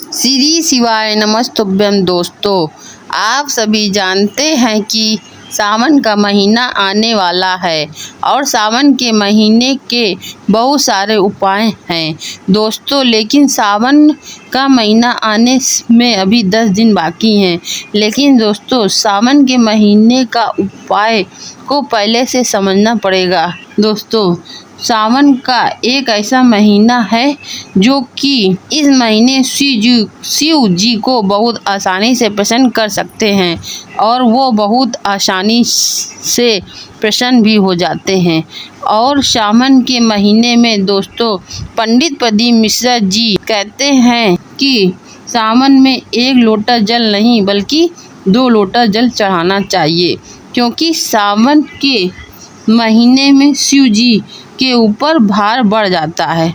श्री शिवाय नमस्तुभ्यं। दोस्तों, आप सभी जानते हैं कि सावन का महीना आने वाला है और सावन के महीने के बहुत सारे उपाय हैं दोस्तों। लेकिन सावन का महीना आने में अभी 10 दिन बाकी हैं। लेकिन दोस्तों, सावन के महीने का उपाय को पहले से समझना पड़ेगा। दोस्तों, सावन का एक ऐसा महीना है जो कि इस महीने शिव जी को बहुत आसानी से प्रसन्न कर सकते हैं और वो बहुत आसानी से प्रसन्न भी हो जाते हैं। और सावन के महीने में दोस्तों, पंडित प्रदीप मिश्रा जी कहते हैं कि सावन में 1 लोटा जल नहीं बल्कि 2 लोटा जल चढ़ाना चाहिए, क्योंकि सावन के महीने में शिव जी के ऊपर भार बढ़ जाता है।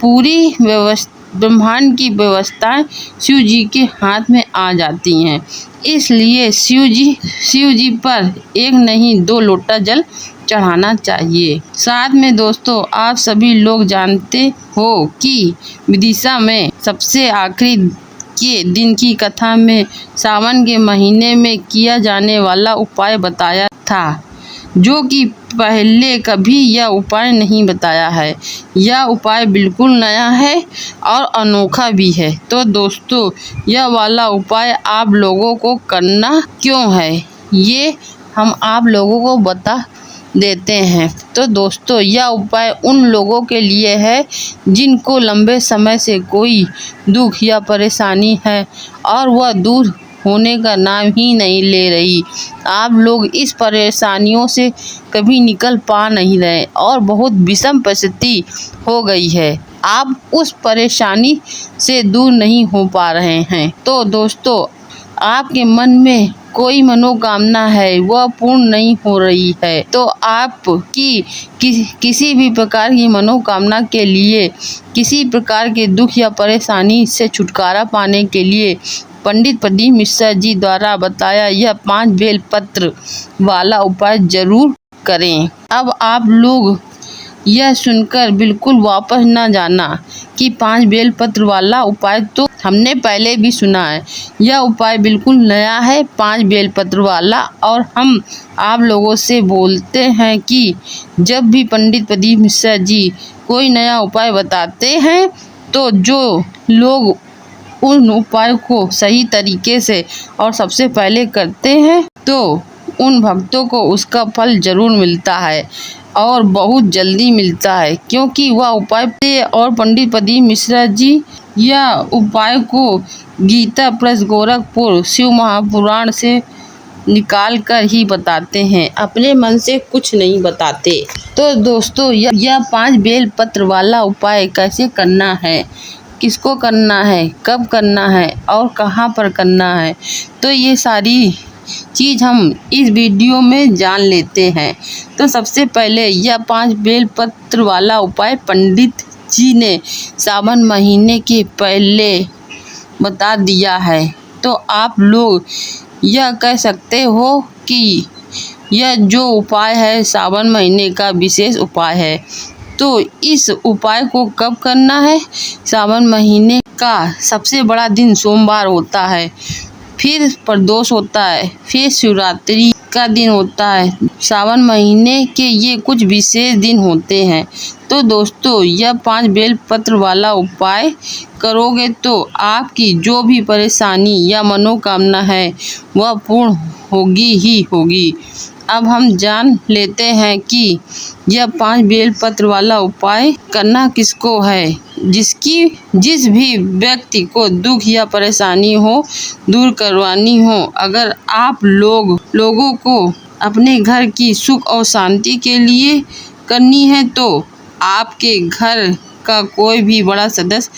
पूरी ब्रह्मांड की व्यवस्थाएं शिव जी के हाथ में आ जाती हैं। इसलिए शिव जी पर 1 नहीं 2 लोटा जल चढ़ाना चाहिए। साथ में दोस्तों, आप सभी लोग जानते हो कि विदिशा में सबसे आखिरी के दिन की कथा में सावन के महीने में किया जाने वाला उपाय बताया था, जो कि पहले कभी यह उपाय नहीं बताया है। यह उपाय बिल्कुल नया है और अनोखा भी है। तो दोस्तों, यह वाला उपाय आप लोगों को करना क्यों है, ये हम आप लोगों को बता देते हैं। तो दोस्तों, यह उपाय उन लोगों के लिए है जिनको लंबे समय से कोई दुख या परेशानी है और वह दूर होने का नाम ही नहीं ले रही। आप लोग इस परेशानियों से कभी निकल पा नहीं रहे और बहुत विषम परिस्थिति हो गई है। आप उस परेशानी से दूर नहीं हो पा रहे हैं। तो दोस्तों, आपके मन में कोई मनोकामना है वह पूर्ण नहीं हो रही है, तो आपकी किसी भी प्रकार की मनोकामना के लिए, किसी प्रकार के दुख या परेशानी से छुटकारा पाने के लिए पंडित प्रदीप मिश्रा जी द्वारा बताया यह 5 बेल पत्र वाला उपाय जरूर करें। अब आप लोग यह सुनकर बिल्कुल वापस न जाना कि 5 बेल पत्र वाला उपाय तो हमने पहले भी सुना है। यह उपाय बिल्कुल नया है, 5 बेल पत्र वाला। और हम आप लोगों से बोलते हैं कि जब भी पंडित प्रदीप मिश्रा जी कोई नया उपाय बताते हैं तो जो लोग उन उपाय को सही तरीके से और सबसे पहले करते हैं तो उन भक्तों को उसका फल जरूर मिलता है और बहुत जल्दी मिलता है, क्योंकि वह उपाय और पंडित प्रदीप मिश्रा जी यह उपाय को गीता प्लस गोरखपुर शिव महापुराण से निकाल कर ही बताते हैं, अपने मन से कुछ नहीं बताते। तो दोस्तों, यह 5 बेल पत्र वाला उपाय कैसे करना है, किसको करना है, कब करना है और कहाँ पर करना है, तो ये सारी चीज़ हम इस वीडियो में जान लेते हैं। तो सबसे पहले यह 5 बेल पत्र वाला उपाय पंडित जी ने सावन महीने के पहले बता दिया है। तो आप लोग यह कह सकते हो कि यह जो उपाय है सावन महीने का विशेष उपाय है। तो इस उपाय को कब करना है? सावन महीने का सबसे बड़ा दिन सोमवार होता है, फिर प्रदोष होता है, फिर शिवरात्रि का दिन होता है। सावन महीने के ये कुछ विशेष दिन होते हैं। तो दोस्तों, यह 5 बेल पत्र वाला उपाय करोगे तो आपकी जो भी परेशानी या मनोकामना है वह पूर्ण होगी ही होगी। अब हम जान लेते हैं कि यह 5 बेल पत्र वाला उपाय करना किसको है। जिस भी व्यक्ति को दुख या परेशानी हो दूर करवानी हो, अगर आप लोगों को अपने घर की सुख और शांति के लिए करनी है तो आपके घर का कोई भी बड़ा सदस्य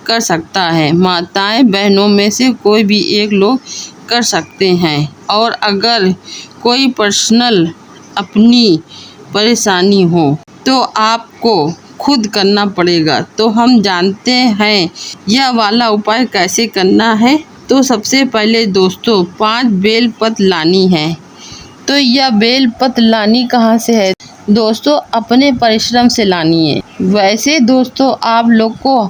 कर सकता है। माताएं बहनों में से कोई भी एक लोग कर सकते हैं। और अगर कोई पर्सनल अपनी परेशानी हो तो आपको खुद करना पड़ेगा। तो हम जानते हैं यह वाला उपाय कैसे करना है। तो सबसे पहले दोस्तों, 5 बेल पत्र लानी है। तो यह बेल पत्र लानी कहाँ से है दोस्तों? अपने परिश्रम से लानी है। वैसे दोस्तों, आप लोग को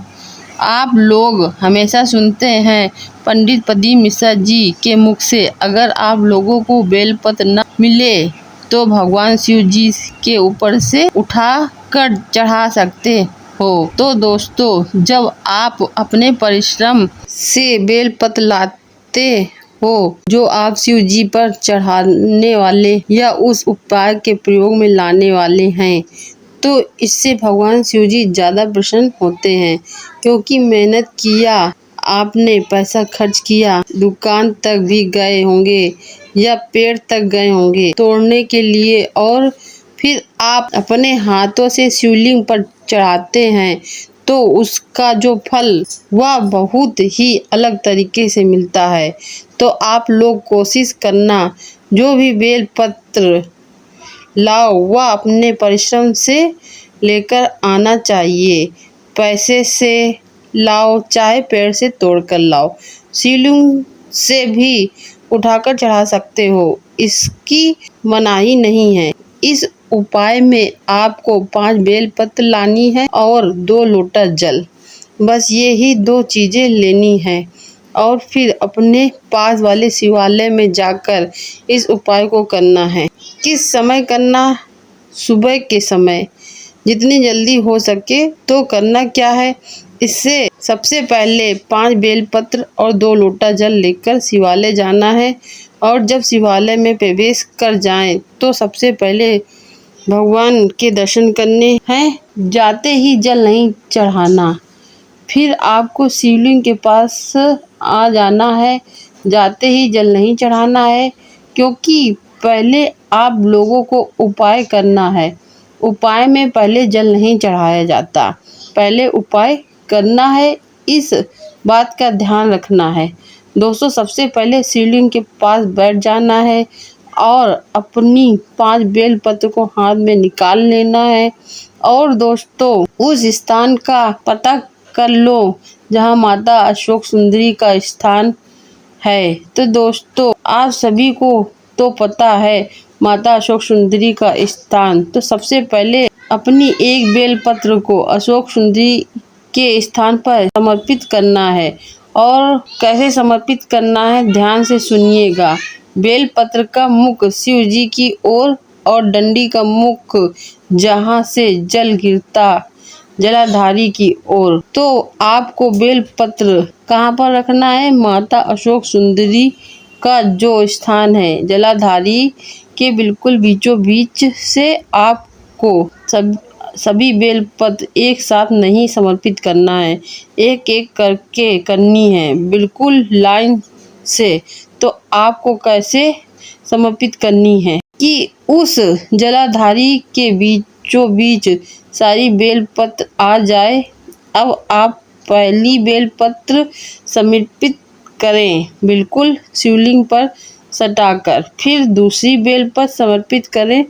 आप लोग हमेशा सुनते हैं पंडित प्रदीप मिश्रा जी के मुख से, अगर आप लोगों को बेलपत्र न मिले तो भगवान शिव जी के ऊपर से उठा कर चढ़ा सकते हो। तो दोस्तों, जब आप अपने परिश्रम से बेलपत्र लाते हो जो आप शिव जी पर चढ़ाने वाले या उस उपाय के प्रयोग में लाने वाले हैं, तो इससे भगवान शिव जी ज़्यादा प्रसन्न होते हैं, क्योंकि मेहनत किया, आपने पैसा खर्च किया, दुकान तक भी गए होंगे या पेड़ तक गए होंगे तोड़ने के लिए, और फिर आप अपने हाथों से शिवलिंग पर चढ़ाते हैं, तो उसका जो फल वह बहुत ही अलग तरीके से मिलता है। तो आप लोग कोशिश करना, जो भी बेलपत्र लाओ वह अपने परिश्रम से लेकर आना चाहिए। पैसे से लाओ चाहे पेड़ से तोड़कर लाओ, शिवलिंग से भी उठाकर चढ़ा सकते हो, इसकी मनाही नहीं है। इस उपाय में आपको 5 बेलपत्र लानी है और 2 लोटा जल, बस ये ही 2 चीज़ें लेनी है, और फिर अपने पास वाले शिवालय में जाकर इस उपाय को करना है। किस समय करना? सुबह के समय, जितनी जल्दी हो सके। तो करना क्या है, इससे सबसे पहले 5 बेलपत्र और 2 लोटा जल लेकर शिवालय जाना है, और जब शिवालय में प्रवेश कर जाएं तो सबसे पहले भगवान के दर्शन करने हैं। जाते ही जल नहीं चढ़ाना, फिर आपको शिवलिंग के पास आ जाना है। जाते ही जल नहीं चढ़ाना है, क्योंकि पहले आप लोगों को उपाय करना है। उपाय में पहले जल नहीं चढ़ाया जाता, पहले उपाय करना है, इस बात का ध्यान रखना है। दोस्तों, सबसे पहले शिवलिंग के पास बैठ जाना है और अपनी 5 बेलपत्र को हाथ में निकाल लेना है। और दोस्तों, उस स्थान का पता कर लो जहाँ माता अशोक सुंदरी का स्थान है। तो दोस्तों, आप सभी को तो पता है माता अशोक सुंदरी का स्थान। तो सबसे पहले अपनी एक बेलपत्र को अशोक सुंदरी के स्थान पर समर्पित करना है। और कैसे समर्पित करना है, ध्यान से सुनिएगा। बेलपत्र का मुख शिव जी की ओर और डंडी का मुख जहाँ से जल गिरता जलाधारी की ओर। तो आपको बेलपत्र कहाँ पर रखना है? माता अशोक सुंदरी का जो स्थान है जलाधारी के बिल्कुल बीचों बीच से आपको सभी बेलपत्र एक साथ नहीं समर्पित करना है, एक एक करके करनी है, बिल्कुल लाइन से। तो आपको कैसे समर्पित करनी है कि उस जलाधारी के बीचों बीच सारी बेलपत्र आ जाए। अब आप पहली बेलपत्र समर्पित करें बिल्कुल शिवलिंग पर सटाकर, फिर दूसरी बेलपत्र समर्पित करें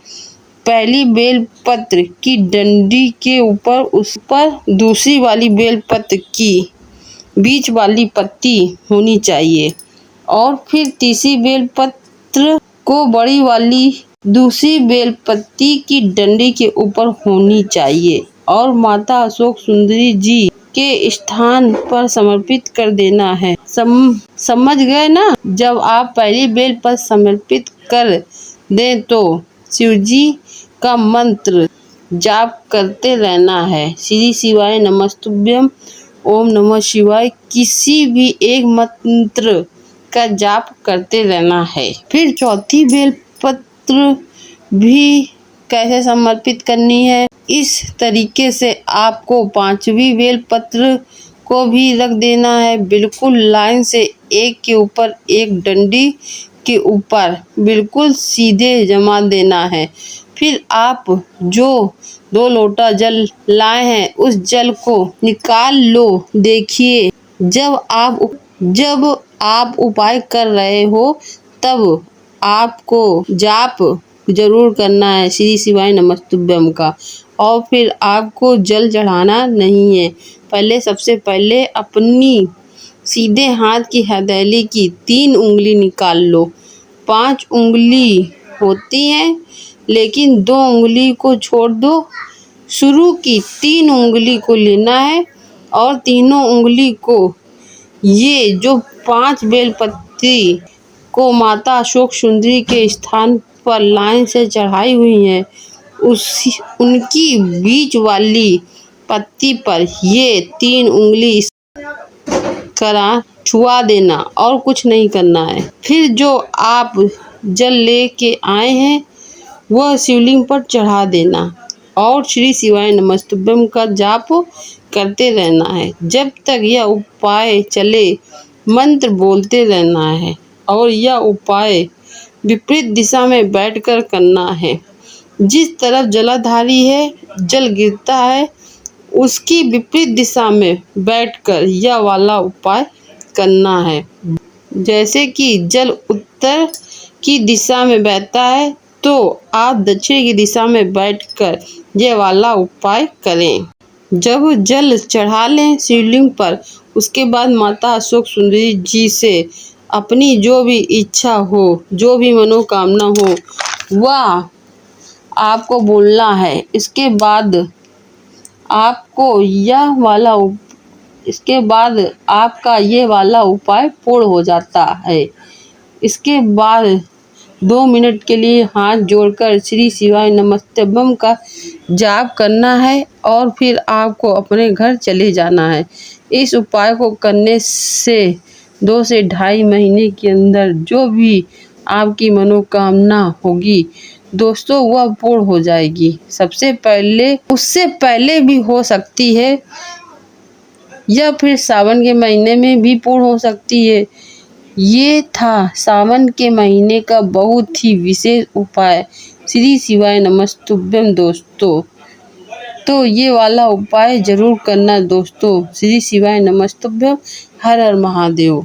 पहली बेलपत्र की डंडी के ऊपर, उस पर दूसरी वाली बेलपत्र की बीच वाली पत्ती होनी चाहिए, और फिर तीसरी बेलपत्र को बड़ी वाली दूसरी बेलपत्ती की डंडी के ऊपर होनी चाहिए, और माता अशोक सुंदरी जी के स्थान पर समर्पित कर देना है। समझ गए ना? जब आप पहली बेलपत्र समर्पित कर दें तो शिव जी का मंत्र जाप करते रहना है। श्री शिवाय नमस्तुभ्यम, ओम नमः शिवाय, किसी भी एक मंत्र का जाप करते रहना है। फिर चौथी बेलपत्र भी कैसे समर्पित करनी है, इस तरीके से आपको 5वीं बेलपत्र को भी रख देना है, बिल्कुल लाइन से एक के ऊपर एक डंडी के ऊपर बिल्कुल सीधे जमा देना है। फिर आप जो 2 लोटा जल लाए हैं उस जल को निकाल लो। देखिए, जब आप उपाय कर रहे हो तब आपको जाप जरूर करना है श्री शिवाय नमस्तुभ्यम का, और फिर आपको जल चढ़ाना नहीं है। पहले सबसे पहले अपनी सीधे हाथ की हथेली की 3 उंगली निकाल लो। 5 उंगली होती हैं, लेकिन 2 उंगली को छोड़ दो। शुरू की 3 उंगली को लेना है और तीनों उंगली को ये जो 5 बेलपत्री को माता अशोक सुंदरी के स्थान पर लाइन से चढ़ाई हुई हैं, उनकी बीच वाली पत्ती पर ये 3 उंगली करा छुआ देना और कुछ नहीं करना है। फिर जो आप जल लेके आए हैं वह शिवलिंग पर चढ़ा देना और श्री शिवाय नमस्तुभ्यम का जाप करते रहना है। जब तक यह उपाय चले मंत्र बोलते रहना है और यह उपाय विपरीत दिशा में बैठकर करना है। जिस तरफ जलाधारी है जल गिरता है उसकी विपरीत दिशा में बैठकर यह वाला उपाय करना है। जैसे कि जल उत्तर की दिशा में बहता है तो आप दक्षिण की दिशा में बैठकर यह वाला उपाय करें। जब जल चढ़ा लें शिवलिंग पर, उसके बाद माता अशोक सुंदरी जी से अपनी जो भी इच्छा हो, जो भी मनोकामना हो, वह आपको बोलना है। इसके बाद आपका ये वाला उपाय पूर्ण हो जाता है। इसके बाद 2 मिनट के लिए हाथ जोड़कर श्री शिवाय नमस्तुभ्यम का जाप करना है और फिर आपको अपने घर चले जाना है। इस उपाय को करने से 2 से ढाई महीने के अंदर जो भी आपकी मनोकामना होगी दोस्तों वह पूर्ण हो जाएगी। उससे पहले भी हो सकती है या फिर सावन के महीने में भी पूर्ण हो सकती है। ये था सावन के महीने का बहुत ही विशेष उपाय श्री शिवाय नमस्तुभ्यम दोस्तों। तो ये वाला उपाय जरूर करना दोस्तों। श्री शिवाय नमस्तुभ्यम। हर हर महादेव।